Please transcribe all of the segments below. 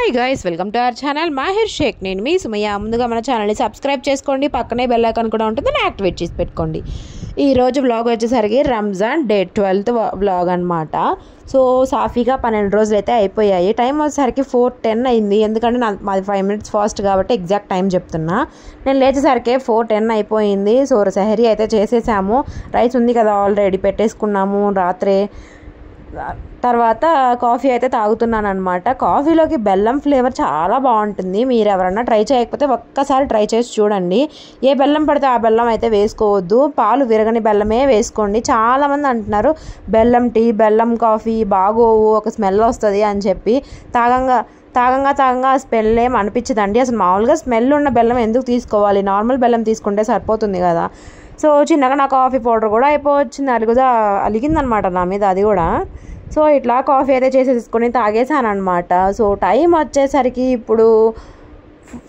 Hi guys, welcome to our channel Mahir Shaikh. నేను మీ Sumayya. ముందుగా మన ఛానల్ని సబ్స్క్రైబ్ చేసుకోండి, పక్కనే బెల్ ఐకాన్ కూడా ఉంటుంది, దాన్ని యాక్టివేట్ చేసి పెట్టుకోండి. ఈరోజు వ్లాగ్ వచ్చేసరికి రంజాన్ డే 12th వ్లాగ్ అనమాట. సో సాఫీగా 12 రోజులు అయితే అయిపోయాయి. టైం వచ్చేసరికి 4:10 అయింది. ఎందుకంటే మాది 5 minutes ఫాస్ట్ కాబట్టి ఎగ్జాక్ట్ టైం చెప్తున్నా. నేను లేచేసరికి 4:10 అయిపోయింది. సో సెహరీ అయితే చేసేసాము. రైస్ ఉంది కదా ఆల్రెడీ పెట్టేసుకున్నాము రాత్రే. తర్వాత కాఫీ అయితే తాగుతున్నాను అనమాట. కాఫీలోకి బెల్లం ఫ్లేవర్ చాలా బాగుంటుంది. మీరు ఎవరన్నా ట్రై చేయకపోతే ఒక్కసారి ట్రై చేసి చూడండి. ఏ బెల్లం పడితే ఆ బెల్లం అయితే వేసుకోవద్దు, పాలు విరగని బెల్లమే వేసుకోండి. చాలామంది అంటున్నారు బెల్లం టీ, బెల్లం కాఫీ బాగోవు, ఒక స్మెల్ వస్తుంది అని చెప్పి. తాగంగా ఆ స్మెల్ ఏం అనిపించదండి. అసలు మామూలుగా స్మెల్ ఉన్న బెల్లం ఎందుకు తీసుకోవాలి, నార్మల్ బెల్లం తీసుకుంటే సరిపోతుంది కదా. సో చిన్నగా నా కాఫీ పౌడర్ కూడా అయిపోవచ్చింది, అలిగిందనమాట నా మీద అది కూడా. సో ఇట్లా కాఫీ అయితే చేసేసుకొని తాగేసాను అనమాట. సో టైం వచ్చేసరికి ఇప్పుడు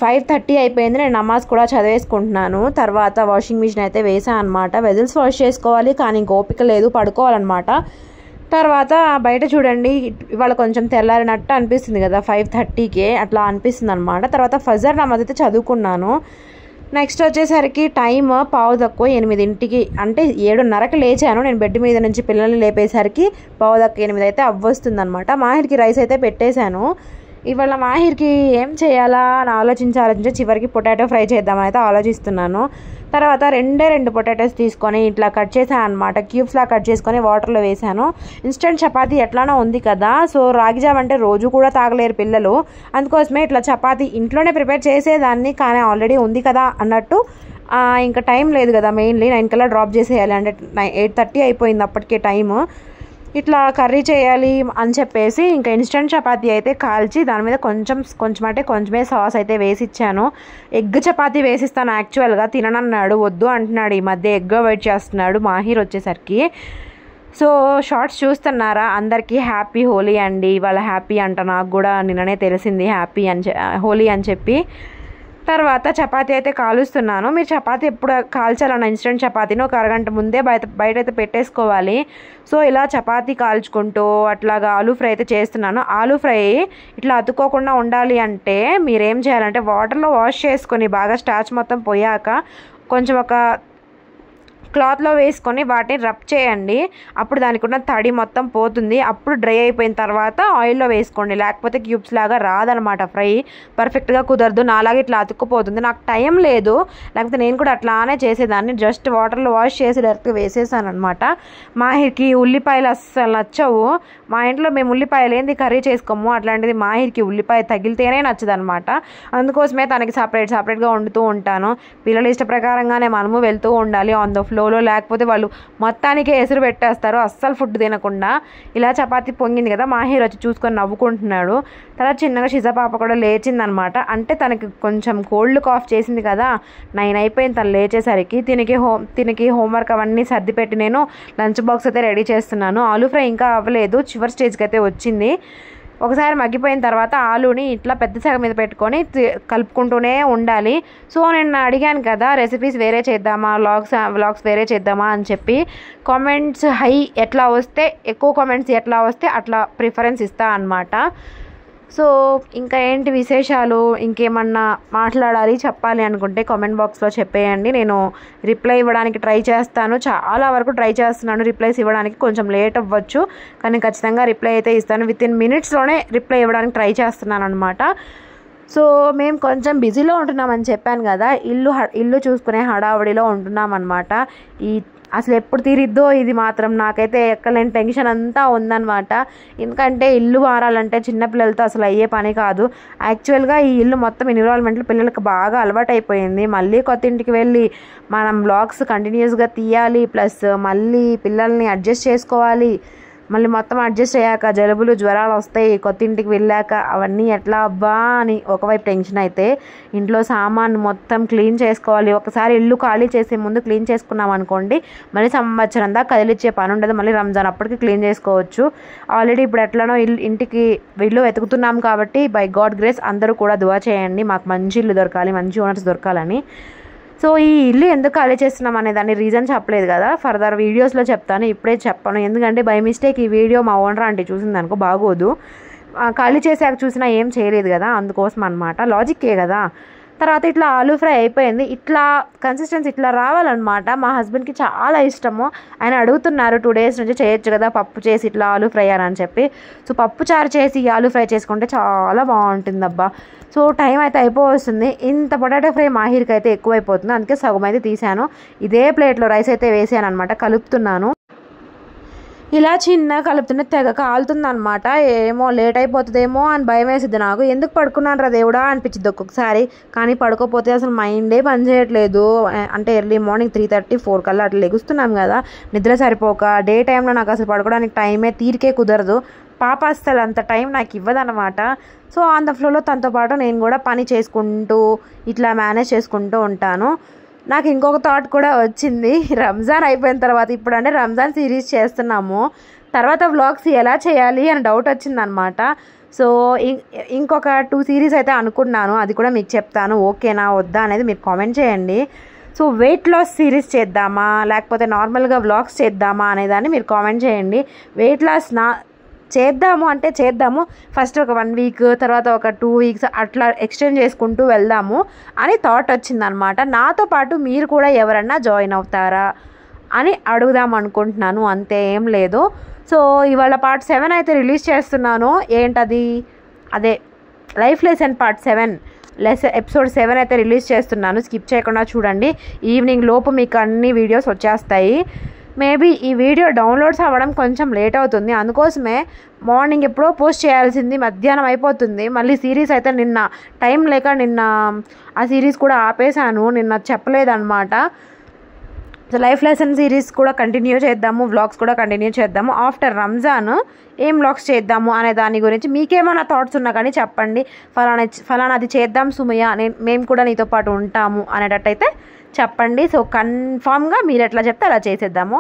5:30 అయిపోయింది. నేను నమాజ్ కూడా చదివేసుకుంటున్నాను. తర్వాత వాషింగ్ మిషన్ అయితే వేసాను అనమాట. వెజిల్స్ వాష్ చేసుకోవాలి, కానీ ఇంక ఓపిక లేదు, పడుకోవాలన్నమాట. తర్వాత బయట చూడండి, ఇవాళ కొంచెం తెల్లారినట్టు అనిపిస్తుంది కదా 5:30కే అట్లా అనిపిస్తుంది అనమాట. తర్వాత ఫజర్ నమాజ్ అయితే చదువుకున్నాను. నెక్స్ట్ వచ్చేసరికి టైం 7:15 అంటే 7:30కి లేచాను. నేను బెడ్ మీద నుంచి పిల్లల్ని లేపేసరికి 7:15 అయితే అవ్వస్తుంది అనమాట. మాహిర్కి రైస్ అయితే పెట్టేశాను. ఇవాళ మాహిర్కి ఏం చేయాలా అని ఆలోచించి చివరికి పొటాటో ఫ్రై చేద్దామని అయితే ఆలోచిస్తున్నాను. తర్వాత రెండు పొటాటోస్ తీసుకొని ఇట్లా కట్ చేశాను అనమాట. క్యూబ్స్లా కట్ చేసుకొని వాటర్లో వేసాను. ఇన్స్టెంట్ చపాతీ ఎట్లానో ఉంది కదా, సో రాగి జావ అంటే రోజు కూడా తాగలేరు పిల్లలు. అందుకోసమే ఇట్లా చపాతీ ఇంట్లోనే ప్రిపేర్ చేసేదాన్ని, కానీ ఆల్రెడీ ఉంది కదా అన్నట్టు ఇంకా టైం లేదు కదా, మెయిన్లీ 9 కల్లా డ్రాప్ చేసేయాలి. అంటే 8:30 అయిపోయింది అప్పటికే టైము. ఇట్లా కర్రీ చేయాలి అని చెప్పేసి ఇంకా ఇన్స్టెంట్ చపాతీ అయితే కాల్చి దాని మీద కొంచెమే సాస్ అయితే వేసి ఇచ్చాను. ఎగ్ చపాతీ వేసిస్తాను యాక్చువల్గా, తిననన్నాడు, వద్దు అంటున్నాడు. ఈ మధ్య ఎగ్ అవాయిడ్ చేస్తున్నాడు మాహిర్ వచ్చేసరికి. సో షార్ట్స్ చూస్తున్నారా, అందరికీ హ్యాపీ హోలీ అండి. వాళ్ళ హ్యాపీ అంట, నాకు కూడా నిన్ననే తెలిసింది హ్యాపీ హోలీ అని చెప్పి. తర్వాత చపాతీ అయితే కాలుస్తున్నాను. మీరు చపాతీ ఎప్పుడు కాల్చాలన్న ఇన్స్టెంట్ చపాతీని ఒక అరగంట ముందే బయట అయితే పెట్టేసుకోవాలి. సో ఇలా చపాతీ కాల్చుకుంటూ అట్లాగా ఆలూ ఫ్రై అయితే చేస్తున్నాను. ఆలూ ఫ్రై ఇట్లా అతుక్కోకుండా ఉండాలి అంటే మీరేం చేయాలంటే వాటర్లో వాష్ చేసుకొని బాగా స్టార్చ్ మొత్తం పోయాక కొంచెం ఒక క్లాత్లో వేసుకొని వాటిని రబ్ చేయండి. అప్పుడు దానికి ఉన్న తడి మొత్తం పోతుంది. అప్పుడు డ్రై అయిపోయిన తర్వాత ఆయిల్లో వేసుకోండి, లేకపోతే క్యూబ్స్ లాగా రాదనమాట, ఫ్రై పర్ఫెక్ట్గా కుదరదు. నాలాగా ఇట్లా అతుక్కుపోతుంది. నాకు టైం లేదు, లేకపోతే నేను కూడా అట్లానే చేసేదాన్ని. జస్ట్ వాటర్లో వాష్ చేసి డైరెక్ట్గా వేసేసాను అనమాట. మాహిర్కి ఉల్లిపాయలు అస్సలు నచ్చవు. మా ఇంట్లో మేము ఉల్లిపాయలు ఏంది కర్రీ చేసుకోము, అట్లాంటిది మాహిర్కి ఉల్లిపాయ తగిలితేనే నచ్చదు అనమాట. అందుకోసమే తనకి సపరేట్గా వండుతూ ఉంటాను. పిల్లల ఇష్ట ప్రకారంగానే మనము వెళ్తూ ఉండాలి ఆన్ ద ఫ్లోలో, లేకపోతే వాళ్ళు మొత్తానికే ఎసురు పెట్టేస్తారు అస్సలు ఫుడ్ తినకుండా. ఇలా చపాతీ పొంగింది కదా, మాహిర్ వచ్చి చూసుకొని నవ్వుకుంటున్నాడు. తర్వాత చిన్నగా షిజా పాప కూడా లేచిందనమాట. అంటే తనకి కొంచెం కోల్డ్ కాఫ్ చేసింది కదా, 9 అయిపోయింది తను లేచేసరికి. తినకి హోంవర్క్ అవన్నీ సర్దిపెట్టి నేను లంచ్ బాక్స్ అయితే రెడీ చేస్తున్నాను. ఆలూ ఫ్రై ఇంకా అవ్వలేదు, చివరి స్టేజ్కి అయితే వచ్చింది. ఒకసారి మగ్గిపోయిన తర్వాత ఆలూని ఇట్లా పెద్ద సగ మీద పెట్టుకొని కలుపుకుంటూనే ఉండాలి. సో నేను అడిగాను కదా రెసిపీస్ వేరే చేద్దామా, వ్లాగ్స్ వేరే చేద్దామా అని చెప్పి. కామెంట్స్ ఎక్కువ కామెంట్స్ ఎట్లా వస్తే అట్లా ప్రిఫరెన్స్ ఇస్తా అన్నమాట. సో ఇంకా ఏంటి విశేషాలు, ఇంకేమన్నా మాట్లాడాలి చెప్పాలి అనుకుంటే కామెంట్ బాక్స్లో చెప్పేయండి. నేను రిప్లై ఇవ్వడానికి ట్రై చేస్తాను. చాలా వరకు ట్రై చేస్తున్నాను రిప్లైస్ ఇవ్వడానికి. కొంచెం లేట్ అవ్వచ్చు, కానీ ఖచ్చితంగా రిప్లై అయితే ఇస్తాను. వితిన్ మినిట్స్లోనే రిప్లై ఇవ్వడానికి ట్రై చేస్తున్నాను అనమాట. సో మేము కొంచెం బిజీలో ఉంటున్నామని చెప్పాను కదా, ఇల్లు చూసుకునే హడావుడిలో ఉంటున్నాం అనమాట. అసలు ఎప్పుడు తీరిద్దో ఇది మాత్రం నాకైతే ఎక్కలేని టెన్షన్ అంతా ఉందన్నమాట. ఎందుకంటే ఇల్లు మారాలంటే చిన్నపిల్లలతో అసలు అయ్యే పని కాదు. యాక్చువల్గా ఈ ఇల్లు మొత్తం ఎన్విరాన్మెంట్లో పిల్లలకి బాగా అలవాటు అయిపోయింది. మళ్ళీ కొత్త ఇంటికి వెళ్ళి మనం వ్లాగ్స్ కంటిన్యూస్గా తీయాలి, ప్లస్ మళ్ళీ పిల్లల్ని అడ్జస్ట్ చేసుకోవాలి. మళ్ళీ మొత్తం అడ్జస్ట్ అయ్యాక జలుబులు జ్వరాలు వస్తాయి కొత్త ఇంటికి వెళ్ళాక. అవన్నీ ఎట్లా అబ్బా అని ఒకవైపు టెన్షన్ అయితే, ఇంట్లో సామాన్ మొత్తం క్లీన్ చేసుకోవాలి. ఒకసారి ఇల్లు ఖాళీ చేసే ముందు క్లీన్ చేసుకున్నాం అనుకోండి, మళ్ళీ సంవత్సరం దాకా కదిలిచ్చే పని ఉండదు. మళ్ళీ రంజాన్ అప్పటికి క్లీన్ చేసుకోవచ్చు. ఆల్రెడీ ఇప్పుడు ఎట్లనో ఇల్లు వెతుకుతున్నాం కాబట్టి బై గాడ్ గ్రేస్ అందరూ కూడా దువా చేయండి, మాకు మంచి ఇల్లు దొరకాలి, మంచి ఓనర్స్ దొరకాలని. సో ఈ ఇల్లు ఎందుకు ఖాళీ చేస్తున్నాం అనే దాన్ని రీజన్ చెప్పలేదు కదా, ఫర్దర్ వీడియోస్లో చెప్తాను, ఇప్పుడే చెప్పను. ఎందుకంటే బై మిస్టేక్ ఈ వీడియో మా ఓనర్ ఆంటీ చూసిందనుకో బాగోదు. ఖాళీ చేసాక చూసినా ఏం చేయలేదు కదా, అందుకోసం అనమాట, లాజిక్కే కదా. తర్వాత ఇట్లా ఆలూ ఫ్రై అయిపోయింది. ఇట్లా కన్సిస్టెన్సీ ఇట్లా రావాలన్నమాట. మా హస్బెండ్కి చాలా ఇష్టము. ఆయన అడుగుతున్నారు 2 days నుంచి చేయొచ్చు కదా పప్పు చేసి ఇట్లా ఆలూ ఫ్రై అని చెప్పి. సో పప్పు చారు చేసి ఆలూ ఫ్రై చేసుకుంటే చాలా బాగుంటుంది అబ్బా. సో టైం అయితే అయిపోవస్తుంది. ఇంత పొటాటో ఫ్రై మాహిర్కి అయితే ఎక్కువైపోతుంది, అందుకే సగం అయితే తీసాను. ఇదే ప్లేట్లో రైస్ అయితే వేసాను అనమాట, కలుపుతున్నాను. ఇలా చిన్న కలుపుతున్న తెగ కాలుతుంది అనమాట. ఏమో లేట్ అయిపోతుందేమో అని భయం వేసిద్ది నాకు. ఎందుకు పడుకున్నాను రా దేవుడా అనిపించింది ఒక్కొక్కసారి. కానీ పడుకోపోతే అసలు మైండే పని చేయట్లేదు. అంటే ఎర్లీ మార్నింగ్ 3:30, 4 కల్లా అట్లా లెగుస్తున్నాం కదా, నిద్ర సరిపోక. డే టైంలో నాకు అసలు పడుకోవడానికి టైమే తీరికే కుదరదు. పాప అసలు అంత టైం నాకు ఇవ్వదన్నమాట. సో ఆన్ ద ఫ్లోలో తనతో పాటు నేను కూడా పని చేసుకుంటూ ఇట్లా మేనేజ్ చేసుకుంటూ ఉంటాను. నాకు ఇంకొక థాట్ కూడా వచ్చింది. రంజాన్ అయిపోయిన తర్వాత, ఇప్పుడు అంటే రంజాన్ సిరీస్ చేస్తున్నాము, తర్వాత వ్లాగ్స్ ఎలా చేయాలి అని డౌట్ వచ్చిందనమాట. సో ఇంకొక 2 సిరీస్ అయితే అనుకున్నాను, అది కూడా మీకు చెప్తాను. ఓకేనా వద్దా అనేది మీరు కామెంట్ చేయండి. సో వెయిట్ లాస్ సిరీస్ చేద్దామా లేకపోతే నార్మల్గా వ్లాగ్స్ చేద్దామా అనేదాన్ని మీరు కామెంట్ చేయండి. వెయిట్ లాస్ చేద్దాము అంటే చేద్దాము, ఫస్ట్ ఒక 1 week, తర్వాత ఒక 2 weeks అట్లా ఎక్స్టెండ్ చేసుకుంటూ వెళ్దాము అని థాట్ వచ్చిందనమాట. నాతో పాటు మీరు కూడా ఎవరన్నా జాయిన్ అవుతారా అని అడుగుదాం అనుకుంటున్నాను, అంతే, ఏం లేదు. సో ఇవాళ పార్ట్ 7 అయితే రిలీజ్ చేస్తున్నాను. ఏంటది, అదే లైఫ్ లెసన్ పార్ట్ 7 ఎపిసోడ్ 7 అయితే రిలీజ్ చేస్తున్నాను. స్కిప్ చేయకుండా చూడండి, ఈవినింగ్ లోపు మీకు అన్ని వీడియోస్ వచ్చేస్తాయి. మేబీ ఈ వీడియో డౌన్లోడ్స్ అవ్వడం కొంచెం లేట్ అవుతుంది, అందుకోసమే మార్నింగ్ ఎప్పుడో పోస్ట్ చేయాల్సింది మధ్యాహ్నం అయిపోతుంది. మళ్ళీ సిరీస్ అయితే నిన్న టైం లేక నిన్న ఆ సిరీస్ కూడా ఆపేశాను, నిన్న చెప్పలేదన్నమాట. సో లైఫ్ లెసన్ సిరీస్ కూడా కంటిన్యూ చేద్దాము, వ్లాగ్స్ కూడా కంటిన్యూ చేద్దాము. ఆఫ్టర్ రంజాన్ ఏం వ్లాగ్స్ చేద్దాము అనే దాని గురించి మీకేమైనా థాట్స్ ఉన్నా కానీ చెప్పండి. ఫలానాది చేద్దాం సుమయ్య, మేము కూడా నీతో పాటు ఉంటాము అనేటట్టయితే చెప్పండి. సో కన్ఫామ్గా మీరు ఎట్లా చెప్తే అలా చేసేద్దాము.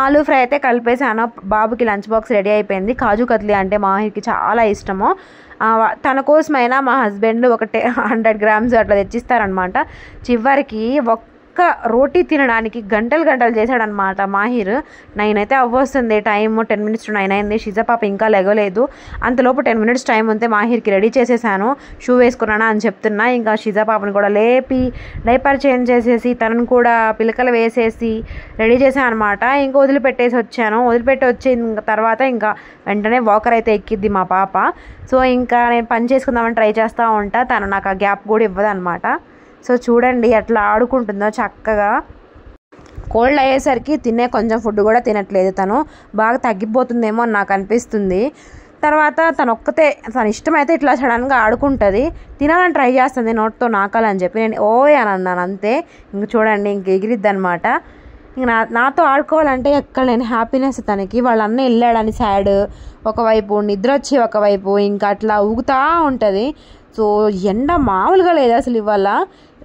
ఆలూ ఫ్రై అయితే కలిపేసాను. బాబుకి లంచ్ బాక్స్ రెడీ అయిపోయింది. కాజు కత్లీ అంటే మాహిర్కి చాలా ఇష్టము. తన కోసమైనా మా హస్బెండ్ ఒక 100 grams అట్లా తెచ్చిస్తారనమాట. చివరికి ఒక్క రోటీ తినడానికి గంటలు చేశాడనమాట మాహిర్. 9 అయితే అవ్వస్తుంది టైము, 10 minutes to 9 అయింది. షిజా పాప ఇంకా లెగలేదు. అంతలోపు 10 minutes టైం ఉంటే మాహిర్కి రెడీ చేసేసాను. షూ వేసుకున్నానా అని చెప్తున్నా. ఇంకా షిజా పాపని కూడా లేపి డైపర్ చేంజ్ చేసేసి తనను కూడా పిలకలు వేసేసి రెడీ చేశాను అనమాట. ఇంకా వదిలిపెట్టేసి వచ్చాను. వదిలిపెట్టి వచ్చిన తర్వాత ఇంకా వెంటనే వాకర్ అయితే ఎక్కిద్ది మా పాప. సో ఇంకా నేను పని చేసుకుందామని ట్రై చేస్తూ ఉంటా, తను నాకు ఆ గ్యాప్ కూడా ఇవ్వదన్నమాట. సో చూడండి ఎట్లా ఆడుకుంటుందో చక్కగా. కోల్డ్ అయ్యేసరికి తినే కొంచెం ఫుడ్ కూడా తినట్లేదు, తను బాగా తగ్గిపోతుందేమో అని నాకు అనిపిస్తుంది. తర్వాత తను ఒక్కతే, తన ఇష్టమైతే ఇట్లా సడన్గా ఆడుకుంటుంది, తినాలని ట్రై చేస్తుంది నోట్తో నాకాలని చెప్పి. నేను ఓయ్ అని అన్నాను అంతే. ఇంక చూడండి ఇంక ఎగిరిద్ది అనమాట. ఇంక నాతో ఆడుకోవాలంటే ఎక్కడ నేను హ్యాపీనెస్ తనకి. వాళ్ళ అన్న వెళ్ళాడని సాడ్ ఒకవైపు, నిద్ర వచ్చి ఒకవైపు, ఇంకా అట్లా ఊగుతూ ఉంటుంది. సో ఎండ మామూలుగా లేదు అసలు. ఇవాళ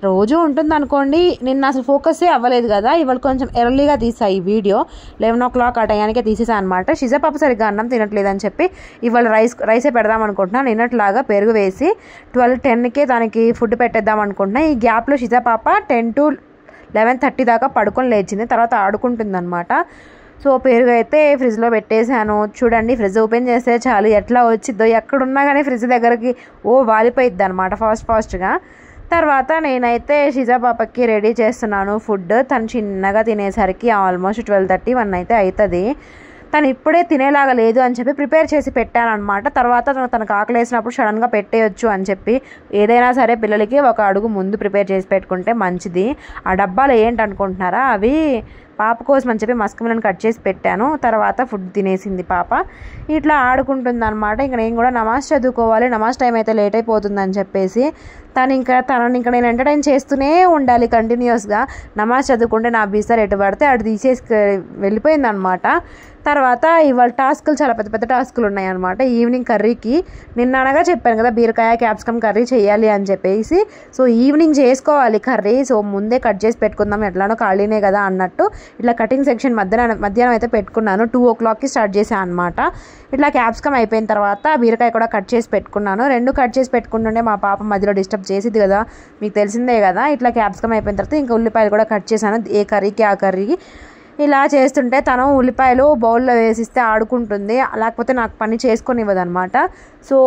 రోజు ఉంటుంది అనుకోండి, నిన్న అసలు ఫోకస్సే అవ్వలేదు కదా. ఇవాళ కొంచెం ఎర్లీగా తీసా ఈ వీడియో, 11 o'clock ఆ టయానికే తీసేసా అనమాట. షిజా పాప సరిగ్గా అన్నం తినట్లేదని చెప్పి ఇవాళ రైసే పెడదాం అనుకుంటున్నా. నిన్నట్లాగా పెరుగు వేసి 12-10కే దానికి ఫుడ్ పెట్టేద్దాం అనుకుంటున్నా. ఈ గ్యాప్లో షిజా పాప 10 to 11:30 దాకా పడుకొని లేచింది, తర్వాత ఆడుకుంటుంది అనమాట. సో పెరుగు అయితే ఫ్రిడ్జ్లో పెట్టేశాను. చూడండి ఫ్రిడ్జ్ ఓపెన్ చేస్తే చాలు ఎట్లా వచ్చిద్దో, ఎక్కడున్నా కానీ ఫ్రిడ్జ్ దగ్గరికి వాలిపోయిద్ది అనమాట ఫాస్ట్గా. తర్వాత నేనైతే షిజా పాపకి రెడీ చేస్తున్నాను ఫుడ్. తను చిన్నగా తినేసరికి ఆల్మోస్ట్ 12:30-1 అయితే అవుతుంది. తను ఇప్పుడే తినేలాగా లేదు అని చెప్పి ప్రిపేర్ చేసి పెట్టాను అనమాట. తర్వాత తనకు ఆకలి వేసినప్పుడు సడన్గా పెట్టేయచ్చు అని చెప్పి, ఏదైనా సరే పిల్లలకి ఒక అడుగు ముందు ప్రిపేర్ చేసి పెట్టుకుంటే మంచిది. ఆ డబ్బాలు ఏంటనుకుంటున్నారా, అవి పాప కోసం అని చెప్పి మస్క్ మిలన్ కట్ చేసి పెట్టాను. తర్వాత ఫుడ్ తినేసింది పాప. ఇట్లా ఆడుకుంటుంది అనమాట. ఇంక నేను కూడా నమాజ్ చదువుకోవాలి, నమాజ్ టైం అయితే లేట్ అయిపోతుందని చెప్పేసి తనని ఇంకా నేను ఎంటర్టైన్ చేస్తూనే ఉండాలి కంటిన్యూస్గా. నమాజ్ చదువుకుంటే నా బీసర్ ఎటు పడితే అటు తీసేసి వెళ్ళిపోయిందనమాట. తర్వాత ఇవాళ టాస్కులు చాలా పెద్ద టాస్కులు ఉన్నాయన్నమాట. ఈవినింగ్ కర్రీకి నిన్న అనగా చెప్పాను కదా బీరకాయ క్యాప్సికమ్ కర్రీ చేయాలి అని చెప్పేసి. సో ఈవినింగ్ చేసుకోవాలి కర్రీ. సో ముందే కట్ చేసి పెట్టుకుందాం, ఎట్లానో ఖాళీనే కదా అన్నట్టు ఇట్లా కటింగ్ సెక్షన్ మధ్యాహ్నం అయితే పెట్టుకున్నాను. 2 o'clockకి స్టార్ట్ చేశాను అనమాట. ఇట్లా క్యాప్సికమ్ అయిపోయిన తర్వాత బీరకాయ కూడా కట్ చేసి పెట్టుకున్నాను. 2 కట్ చేసి పెట్టుకుంటుంటే మా పాప మధ్యలో డిస్టర్బ్ చేసిద్ది కదా, మీకు తెలిసిందే కదా. ఇట్లా క్యాప్సికమ్ అయిపోయిన తర్వాత ఇంకా ఉల్లిపాయలు కూడా కట్ చేశాను, ఏ కర్రీకి ఆ కర్రీకి. ఇలా చేస్తుంటే తను ఉల్లిపాయలు బౌల్లో వేసిస్తే ఆడుకుంటుంది, లేకపోతే నాకు పని చేసుకొని ఇవ్వదనమాట. సో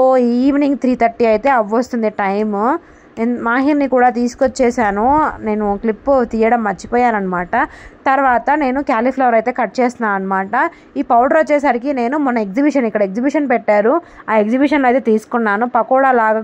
ఈవినింగ్ 3:30 అయితే అవ్వొస్తుంది టైము. మాహిర్ని కూడా తీసుకొచ్చేసాను. నేను క్లిప్ తీయడం మర్చిపోయాను అనమాట. తర్వాత నేను క్యాలీఫ్లవర్ అయితే కట్ చేస్తున్నాను అనమాట. ఈ పౌడర్ వచ్చేసరికి నేను మొన్న ఇక్కడ ఎగ్జిబిషన్ పెట్టారు, ఆ ఎగ్జిబిషన్లో అయితే తీసుకున్నాను.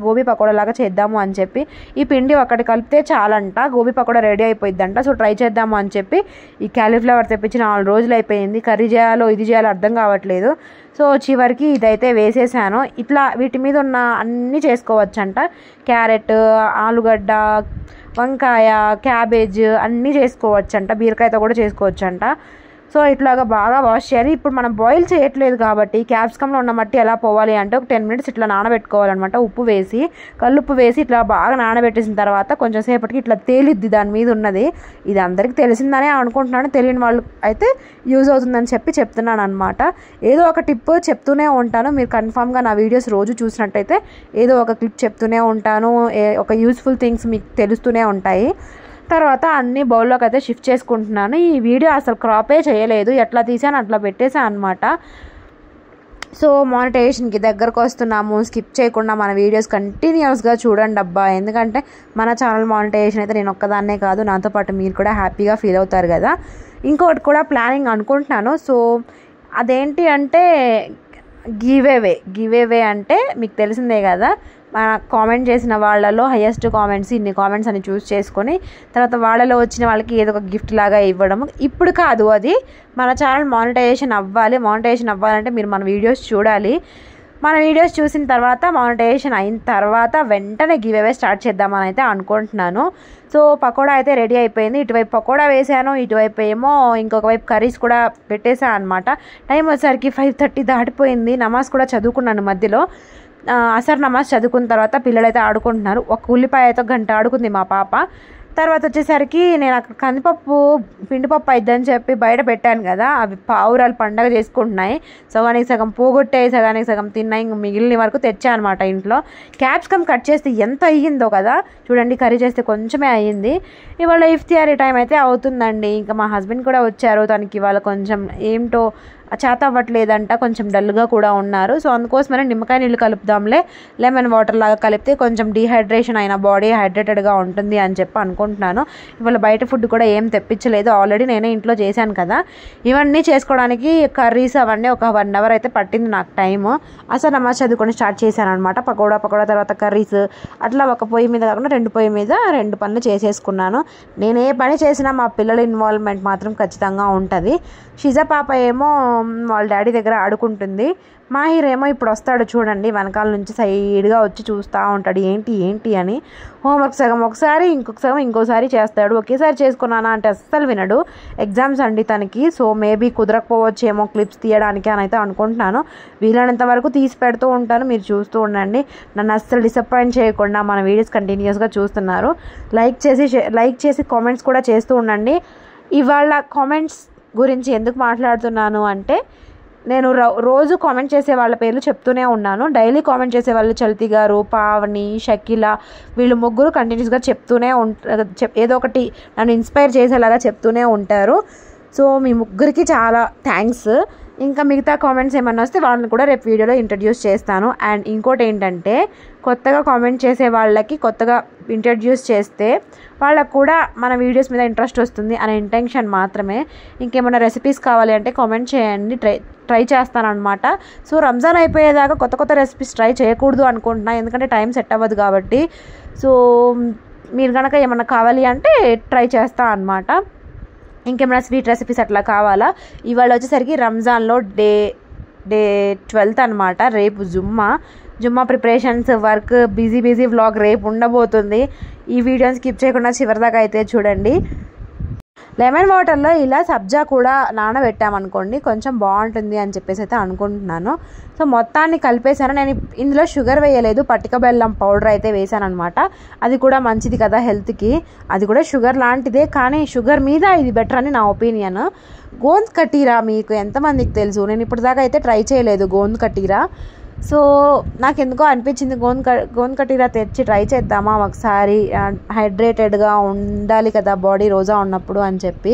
గోబీ పకోడా లాగా చేద్దాము అని చెప్పి. ఈ పిండి ఒకటి కలిపితే చాలంట, గోబీ పకోడా రెడీ అయిపోయిద్దంట. సో ట్రై చేద్దాము అని చెప్పి ఈ క్యాలీఫ్లవర్ తెప్పించి 4 రోజులు అయిపోయింది. కర్రీ చేయాలో ఇది చేయాలో అర్థం కావట్లేదు. సో చివరికి ఇదైతే వేసేసాను. ఇట్లా వీటి మీద ఉన్న అన్నీ చేసుకోవచ్చంట. క్యారెట్, ఆలుగడ్డ, వంకాయ, క్యాబేజ్ అన్నీ చేసుకోవచ్చంట. బీరకాయతో కూడా చేసుకోవచ్చంట. సో ఇట్లాగా బాగా వాష్ చేయాలి. ఇప్పుడు మనం బాయిల్ చేయట్లేదు కాబట్టి క్యాప్సికంలో ఉన్న మట్టి ఎలా పోవాలి అంటే ఒక 10 మినిట్స్ ఇట్లా నానబెట్టుకోవాలన్నమాట. ఉప్పు వేసి, కల్లుప్పు వేసి ఇట్లా బాగా నానబెట్టేసిన తర్వాత కొంచెం సేపటికి ఇట్లా తేలిద్ది దాని మీద ఉన్నది. ఇది అందరికీ తెలిసిందనే అనుకుంటున్నాను, తెలియని వాళ్ళు అయితే యూజ్ అవుతుందని చెప్తున్నాను అనమాట. ఏదో ఒక టిప్ చెప్తూనే ఉంటాను. మీరు కన్ఫామ్గా నా వీడియోస్ రోజు చూసినట్టయితే ఏదో ఒక క్లిప్ చెప్తూనే ఉంటాను, ఒక యూస్ఫుల్ థింగ్స్ మీకు తెలుస్తూనే ఉంటాయి. తర్వాత అన్నీ బౌల్లోకి అయితే షిఫ్ట్ చేసుకుంటున్నాను. ఈ వీడియో అసలు క్రాపే చేయలేదు, ఎట్లా తీసాను అట్లా పెట్టేసాను అనమాట. సో మానిటైజేషన్కి దగ్గరకు వస్తున్నాము. స్కిప్ చేయకుండా మన వీడియోస్ కంటిన్యూస్గా చూడండి అబ్బా, ఎందుకంటే మన ఛానల్ మానిటైజేషన్ అయితే నేను ఒక్కదాన్నే కాదు, నాతో పాటు మీరు కూడా హ్యాపీగా ఫీల్ అవుతారు కదా. ఇంకొకటి కూడా ప్లానింగ్ అనుకుంటున్నాను. సో అదేంటి అంటే గివ్ అవే అంటే మీకు తెలిసిందే కదా. మన కామెంట్ చేసిన వాళ్ళలో హైయెస్ట్ కామెంట్స్ ఇన్ని కామెంట్స్ అని చూస్ చేసుకొని తర్వాత వాళ్ళలో వచ్చిన వాళ్ళకి ఏదో ఒక గిఫ్ట్ లాగా ఇవ్వడం. ఇప్పుడు కాదు, అది మన ఛానల్ మానిటైజేషన్ అవ్వాలంటే మీరు మన వీడియోస్ చూడాలి. మన వీడియోస్ చూసిన తర్వాత మానిటైజేషన్ అయిన తర్వాత వెంటనే గివ్ అవే స్టార్ట్ చేద్దామని అయితే అనుకుంటున్నాను. సో పకోడా అయితే రెడీ అయిపోయింది. ఇటువైపు పకోడా వేసాను, ఇటువైపు ఏమో ఇంకొక వైపు కర్రీస్ కూడా పెట్టేశాను అనమాట. టైం వచ్చేసరికి 5:30 దాటిపోయింది. నమాజ్ కూడా చదువుకున్నాను మధ్యలో. అసర్ నమాజ్ చదువుకున్న తర్వాత పిల్లలైతే ఆడుకుంటున్నారు. ఒక ఉల్లిపాయ అయితే గంట ఆడుకుంది మా పాప. తర్వాత వచ్చేసరికి నేను అక్కడ పిండిపప్పు అయిద్దని చెప్పి బయట పెట్టాను కదా, అవి పావురాలు పండగ చేసుకుంటున్నాయి. సగానికి సగం పోగొట్టాయి, సగానికి సగం తిన్నాయి. ఇంక మిగిలిన వరకు తెచ్చా అనమాట ఇంట్లో. క్యాప్సికమ్ కట్ చేస్తే ఎంత అయ్యిందో కదా చూడండి, కర్రీ చేస్తే కొంచెమే అయ్యింది. ఇవాళ ఇఫ్తియారీ టైం అయితే అవుతుందండి. ఇంకా మా హస్బెండ్ కూడా వచ్చారు. తనకి ఇవాళ కొంచెం ఏంటో చేత అవ్వట్లేదంట, కొంచెం డల్గా కూడా ఉన్నారు. సో అందుకోసమనే నిమ్మకాయ నీళ్ళు కలుపుదాంలే, లెమన్ వాటర్ లాగా కలిపితే కొంచెం డీహైడ్రేషన్ అయిన బాడీ హైడ్రేటెడ్గా ఉంటుంది అని చెప్పి అనుకుంటున్నాను. ఇవాళ బయట ఫుడ్ కూడా ఏం తెప్పించలేదు, ఆల్రెడీ నేనే ఇంట్లో చేశాను కదా. ఇవన్నీ చేసుకోవడానికి కర్రీస్ అవన్నీ ఒక 1 అవర్ అయితే పట్టింది నాకు టైము. అసలు నమాజ్ చదువుకొని స్టార్ట్ చేశాను అనమాట. పకోడా తర్వాత కర్రీస్ అట్లా ఒక పొయ్యి మీద కాకుండా 2 పొయ్యి మీద 2 పనులు చేసేసుకున్నాను. నేను ఏ పని చేసినా మా పిల్లల ఇన్వాల్వ్మెంట్ మాత్రం ఖచ్చితంగా ఉంటుంది. షిజా పాప ఏమో వాళ్ళ డాడీ దగ్గర ఆడుకుంటుంది. మాహిర్ ఏమో ఇప్పుడు వస్తాడు చూడండి, వెనకాల నుంచి సైడ్గా వచ్చి చూస్తూ ఉంటాడు ఏంటి అని. హోంవర్క్ సగం ఒకసారి ఇంకోసారి చేస్తాడు. ఒకేసారి చేసుకున్నానా అంటే అస్సలు వినడు. ఎగ్జామ్స్ అండి తనకి. సో మేబీ కుదరకపోవచ్చేమో క్లిప్స్ తీయడానికి అని అయితే అనుకుంటున్నాను. వీలైనంత వరకు తీసి పెడుతూ ఉంటాను, మీరు చూస్తూ ఉండండి. నన్ను అస్సలు డిసప్పాయింట్ చేయకుండా మన వీడియోస్ కంటిన్యూస్గా చూస్తున్నారు. లైక్ చేసి కామెంట్స్ కూడా చేస్తూ ఉండండి. ఇవాళ కామెంట్స్ గురించి ఎందుకు మాట్లాడుతున్నాను అంటే, నేను రోజు కామెంట్ చేసే వాళ్ళ పేర్లు చెప్తూనే ఉన్నాను. డైలీ కామెంట్ చేసే వాళ్ళు చల్తి గారు, పావని, షకీల, వీళ్ళు ముగ్గురు కంటిన్యూస్గా చెప్తూనే ఏదో ఒకటి నన్ను ఇన్స్పైర్ చేసేలాగా చెప్తూనే ఉంటారు. సో మీ ముగ్గురికి చాలా థ్యాంక్స్. ఇంకా మిగతా కామెంట్స్ ఏమన్నా వస్తే వాళ్ళని కూడా రేపు వీడియోలో ఇంట్రడ్యూస్ చేస్తాను. అండ్ ఇంకోటి ఏంటంటే, కొత్తగా కామెంట్ చేసే వాళ్ళకి కొత్తగా ఇంట్రడ్యూస్ చేస్తే వాళ్ళకు కూడా మన వీడియోస్ మీద ఇంట్రెస్ట్ వస్తుంది అనే ఇంటెన్షన్ మాత్రమే. ఇంకేమైనా రెసిపీస్ కావాలి అంటే కామెంట్ చేయండి, ట్రై చేస్తానన్నమాట. సో రంజాన్ అయిపోయేదాకా కొత్త రెసిపీస్ ట్రై చేయకూడదు అనుకుంటున్నా, ఎందుకంటే టైం సెట్ అవ్వదు కాబట్టి. సో మీరు కనుక ఏమన్నా కావాలి అంటే ట్రై చేస్తా అన్నమాట. ఇంకేమైనా స్వీట్ రెసిపీస్ అట్లా కావాలా. ఇవాళ వచ్చేసరికి రంజాన్లో డే 12 అనమాట. రేపు Jumma preparations, work, busy vlog రేపు ఉండబోతుంది. ఈ వీడియోని స్కిప్ చేయకుండా చివరిదాకా అయితే చూడండి. లెమన్ వాటర్లో ఇలా సబ్జా కూడా నానబెట్టామనుకోండి కొంచెం బాగుంటుంది అని చెప్పేసి అయితే అనుకుంటున్నాను. సో మొత్తాన్ని కలిపేసాను. నేను ఇందులో షుగర్ వేయలేదు, పటిక బెల్లం పౌడర్ అయితే వేసాను అనమాట. అది కూడా మంచిది కదా హెల్త్కి, అది కూడా షుగర్ లాంటిదే, కానీ షుగర్ మీద ఇది బెటర్ అని నా ఒపీనియన్. గోంద్ కటీరా మీకు ఎంతమందికి తెలుసు? నేను ఇప్పటిదాకా అయితే ట్రై చేయలేదు గోంద్ కటీరా. సో నాకు ఎందుకో అనిపించింది గోంద్ కటీరా తెచ్చి ట్రై చేద్దామా ఒకసారి, హైడ్రేటెడ్గా ఉండాలి కదా బాడీ రోజా ఉన్నప్పుడు అని చెప్పి.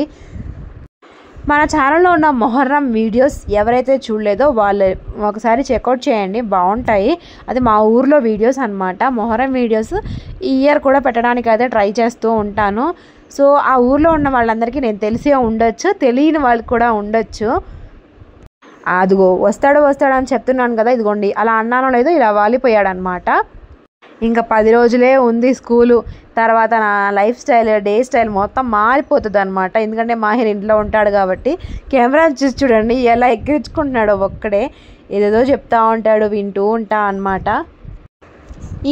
మన ఛానల్లో ఉన్న మొహర్రం వీడియోస్ ఎవరైతే చూడలేదో వాళ్ళు ఒకసారి చెక్అవుట్ చేయండి, బాగుంటాయి. అది మా ఊర్లో వీడియోస్ అనమాట. మొహర్రం వీడియోస్ ఈ ఇయర్ కూడా పెట్టడానికి అయితే ట్రై చేస్తూ ఉంటాను. సో ఆ ఊర్లో ఉన్న వాళ్ళందరికీ నేను తెలిసే ఉండొచ్చు, తెలియని వాళ్ళు కూడా ఉండొచ్చు. అదిగో వస్తాడు అని చెప్తున్నాను కదా, ఇదిగోండి అలా అన్నానో లేదో ఇలా వాలిపోయాడనమాట. ఇంకా 10 రోజులే ఉంది స్కూలు. తర్వాత నా లైఫ్ స్టైల్, డే స్టైల్ మొత్తం మారిపోతుంది అనమాట. ఎందుకంటే మాహిర్ ఇంట్లో ఉంటాడు కాబట్టి. కెమెరా చూసి చూడండి ఎలా ఎక్కించుకుంటున్నాడో ఒక్కడే, ఏదేదో చెప్తా ఉంటాడు, వింటూ ఉంటా అనమాట.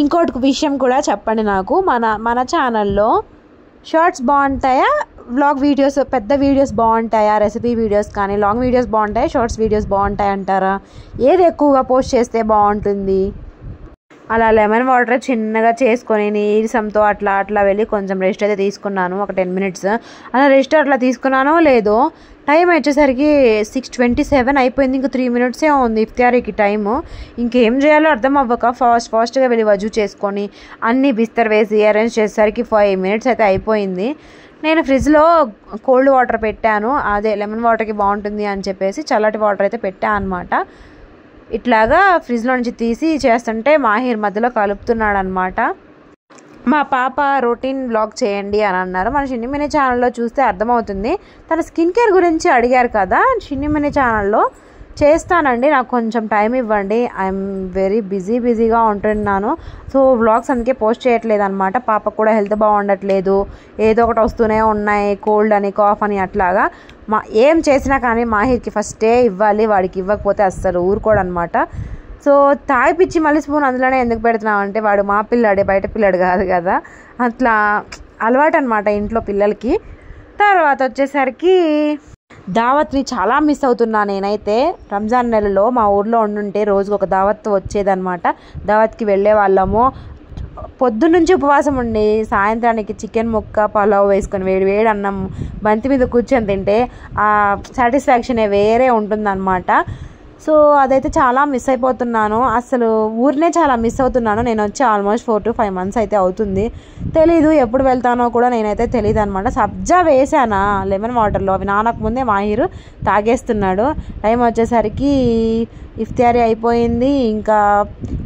ఇంకోటి విషయం కూడా చెప్పండి నాకు, మన ఛానల్లో షార్ట్స్ బాగుంటాయా, వ్లాగ్ వీడియోస్ పెద్ద వీడియోస్ బాగుంటాయా, రెసిపీ వీడియోస్ కానీ లాంగ్ వీడియోస్ బాగుంటాయా, షార్ట్స్ వీడియోస్ బాగుంటాయి అంటారా? ఏది ఎక్కువగా పోస్ట్ చేస్తే బాగుంటుంది? అలా లెమన్ వాటర్ చిన్నగా చేసుకొని నీరసంతో అట్లా వెళ్ళి కొంచెం రెస్ట్ అయితే తీసుకున్నాను, ఒక 10 మినిట్స్ అలా రెస్ట్ అట్లా తీసుకున్నానో లేదో టైం వచ్చేసరికి 6:27 అయిపోయింది. ఇంక 3 మినిట్సే ఉంది ఇఫ్తారీకి టైము. ఇంకేం చేయాలో అర్థం అవ్వక ఫాస్ట్గా వెళ్ళి వజూ చేసుకొని అన్నీ బిస్తర్ వేసి అరేంజ్ చేసేసరికి 5 మినిట్స్ అయితే అయిపోయింది. నేను ఫ్రిడ్జ్లో కోల్డ్ వాటర్ పెట్టాను, అదే లెమన్ వాటర్కి బాగుంటుంది అని చెప్పేసి చల్లటి వాటర్ అయితే పెట్టాను అనమాట. ఇట్లాగా ఫ్రిడ్జ్లో నుంచి తీసి చేస్తుంటే మాహిర్ మధ్యలో కలుపుతున్నాడు అనమాట. మా పాప రొటీన్ వ్లాగ్ చేయండి అని అన్నారు. మన చిన్ని మినీ ఛానల్లో చూస్తే అర్థమవుతుంది. తన స్కిన్ కేర్ గురించి అడిగారు కదా, చిన్ని మినీ ఛానల్లో చేస్తానండి, నాకు కొంచెం టైం ఇవ్వండి, ఐఎమ్ వెరీ బిజీగా ఉంటున్నాను. సో వ్లాగ్స్ అందుకే పోస్ట్ చేయట్లేదు అనమాట. పాపకు కూడా హెల్త్ బాగుండట్లేదు, ఏదో ఒకటి వస్తూనే ఉన్నాయి, కోల్డ్ అని కాఫ్ అని అట్లాగా. ఏం చేసినా కానీ మాహిర్కి ఫస్టే ఇవ్వాలి, వాడికి ఇవ్వకపోతే అస్సలు ఊరుకోడనమాట. సో తాగిపిచ్చి మళ్ళీ స్పూన్ అందులోనే ఎందుకు పెడుతున్నాం అంటే వాడు మా పిల్లాడే, బయట పిల్లాడు కాదు కదా, అట్లా అలవాటు అనమాట ఇంట్లో పిల్లలకి. తర్వాత వచ్చేసరికి దావత్ని చాలా మిస్ అవుతున్నా నేనైతే. రంజాన్ నెలలో మా ఊర్లో ఉండుంటే రోజుకు ఒక దావత్ వచ్చేదనమాట. దావత్కి వెళ్ళే వాళ్ళము. పొద్దున్నుంచి ఉపవాసం ఉండి సాయంత్రానికి చికెన్ ముక్క పలావ్ వేసుకొని వేడి అన్నం బంతి మీద కూర్చొని తింటే ఆ సాటిస్ఫాక్షనే వేరే ఉంటుందన్నమాట. సో అదైతే చాలా మిస్ అయిపోతున్నాను, అసలు ఊరినే చాలా మిస్ అవుతున్నాను. నేను వచ్చి ఆల్మోస్ట్ 4 to 5 months అయితే అవుతుంది. తెలీదు ఎప్పుడు వెళ్తానో కూడా నేనైతే తెలియదు అనమాట. సబ్జా వేసానా లెమన్ వాటర్లో, అవి నానకముందే మాహిరు తాగేస్తున్నాడు. టైం వచ్చేసరికి ఇఫ్తారీ అయిపోయింది. ఇంకా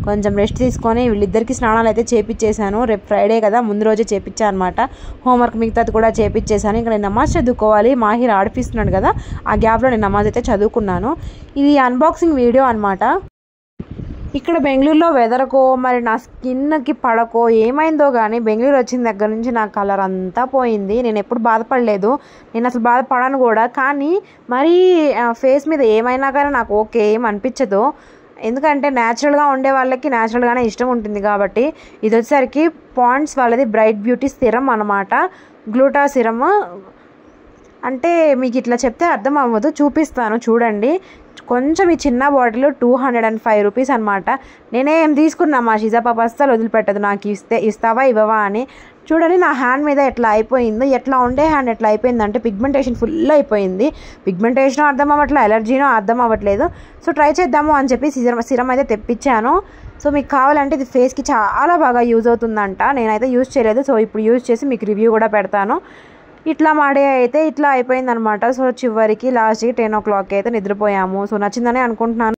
కొంచెం రెస్ట్ తీసుకొని వీళ్ళిద్దరికి స్నానాలు అయితే చేపించేశాను. రేపు ఫ్రైడే కదా, ముందు రోజే చేపించాను అనమాట. హోంవర్క్ మిగతాది కూడా చేపించేశాను. ఇంకా నేను నమాజ్ చదువుకోవాలి, మాహిర్ ఆడిపిస్తున్నాడు కదా, ఆ గ్యాప్లో నేను నమాజ్ అయితే చదువుకున్నాను. ఇది అన్బాక్సింగ్ వీడియో అనమాట. ఇక్కడ బెంగళూరులో వెదర్కో మరి నా స్కిన్కి పడకో ఏమైందో కానీ బెంగళూరు వచ్చిన దగ్గర నుంచి నా కలర్ అంతా పోయింది. నేను ఎప్పుడు బాధపడలేదు, నేను అసలు బాధపడను కూడా. కానీ మరీ ఫేస్ మీద ఏమైనా కానీ నాకు ఓకే ఏం అనిపించదు. ఎందుకంటే న్యాచురల్గా ఉండే వాళ్ళకి న్యాచురల్గానే ఇష్టం ఉంటుంది కాబట్టి. ఇది వచ్చేసరికి పాండ్స్ వాళ్ళది బ్రైట్ బ్యూటీ సిరమ్ అనమాట, గ్లూటా సిరమ్. అంటే మీకు ఇట్లా చెప్తే అర్థం అవ్వదు, చూపిస్తాను చూడండి. కొంచెం ఈ చిన్న బాటిల్ 205 రూపీస్ అనమాట. నేనేం తీసుకున్నా మా షిజా పాప అస్సలు వదిలిపెట్టదు, నాకు ఇస్తావా ఇవ్వవా అని. చూడండి నా హ్యాండ్ మీద ఎట్లా అయిపోయిందో, ఎట్లా ఉండే హ్యాండ్ ఎట్లా అయిపోయిందంటే పిగ్మెంటేషన్ ఫుల్ అయిపోయింది. పిగ్మెంటేషన్ అర్థం అవ్వట్లేదు, ఎలర్జీనో అర్థం అవ్వట్లేదు. సో ట్రై చేద్దాము అని చెప్పి సిరమ్ అయితే తెప్పించాను. సో మీకు కావాలంటే ఇది ఫేస్కి చాలా బాగా యూజ్ అవుతుందంట. నేనైతే యూజ్ చేయలేదు, సో ఇప్పుడు యూజ్ చేసి మీకు రివ్యూ కూడా పెడతాను. ఇట్లా మా డే అయితే ఇట్లా అయిపోయిందనమాట. సో చివరికి లాస్ట్కి 10 o'clock అయితే నిద్రపోయాము. సో నచ్చిందని అనుకుంటున్నాను.